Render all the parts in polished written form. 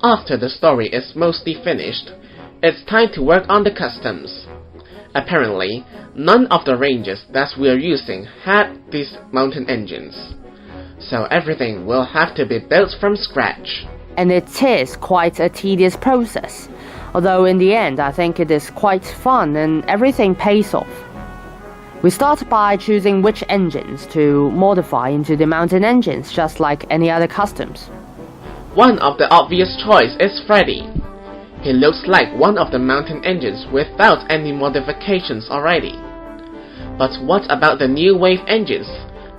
After the story is mostly finished, it's time to work on the customs. Apparently, none of the ranges that we're using had these mountain engines, so everything will have to be built from scratch. And it is quite a tedious process, although in the end I think it is quite fun and everything pays off. We start by choosing which engines to modify into the mountain engines, just like any other customs. One of the obvious choice is Freddy. He looks like one of the mountain engines without any modifications already. But what about the new wave engines,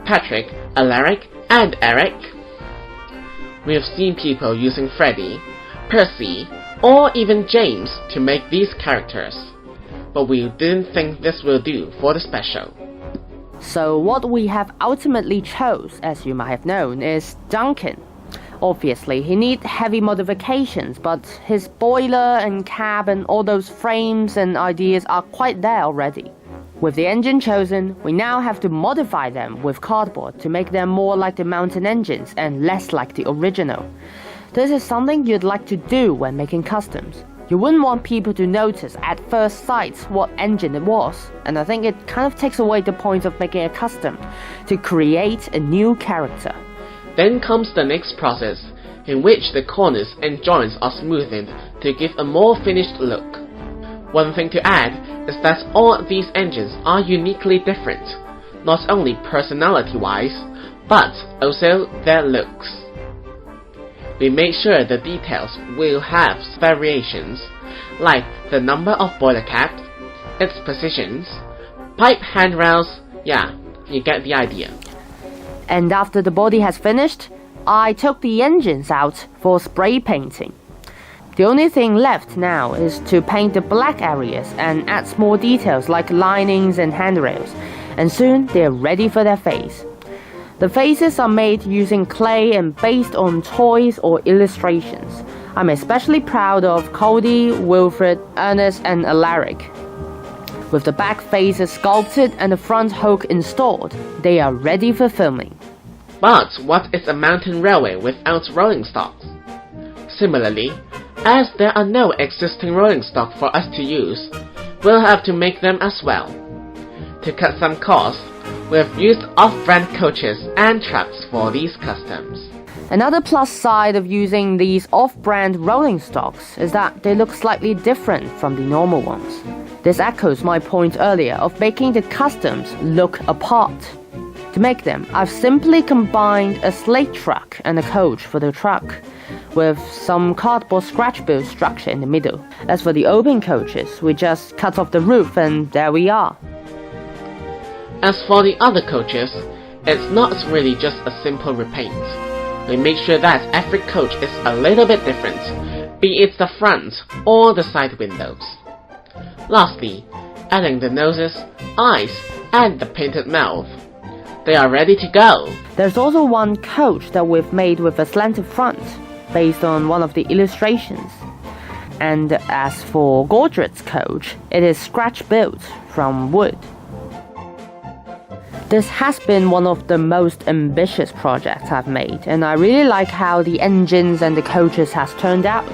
Patrick, Alaric, and Eric? We've seen people using Freddy, Percy, or even James to make these characters, but we didn't think this will do for the special. So what we have ultimately chose, as you might have known, is Duncan. Obviously, he needs heavy modifications, but his boiler and cab and all those frames and ideas are quite there already. With the engine chosen, we now have to modify them with cardboard to make them more like the mountain engines and less like the original. This is something you'd like to do when making customs. You wouldn't want people to notice at first sight what engine it was, and I think it kind of takes away the point of making a custom, to create a new character. Then comes the next process, in which the corners and joints are smoothened to give a more finished look. One thing to add is that all these engines are uniquely different, not only personality-wise, but also their looks. We made sure the details will have variations, like the number of boiler caps, its positions, pipe handrails. Yeah, you get the idea. And after the body has finished, I took the engines out for spray painting. The only thing left now is to paint the black areas and add small details like linings and handrails, and soon they're ready for their face. The faces are made using clay and based on toys or illustrations. I'm especially proud of CULDEE, Wilfred, Ernest, and Alaric. With the back faces sculpted and the front hook installed, they are ready for filming. But what is a mountain railway without rolling stocks? Similarly, as there are no existing rolling stock for us to use, we'll have to make them as well. To cut some costs, we've used off-brand coaches and trucks for these customs. Another plus side of using these off-brand rolling stocks is that they look slightly different from the normal ones. This echoes my point earlier of making the customs look apart. To make them, I've simply combined a slate truck and a coach for the truck, with some cardboard scratch-built structure in the middle. As for the open coaches, we just cut off the roof and there we are. As for the other coaches, it's not really just a simple repaint. We make sure that every coach is a little bit different, be it the front or the side windows. Lastly, adding the noses, eyes, and the painted mouth. They are ready to go. There's also one coach that we've made with a slanted front, based on one of the illustrations. And as for Gaudret's coach, it is scratch-built from wood. This has been one of the most ambitious projects I've made, and I really like how the engines and the coaches has turned out.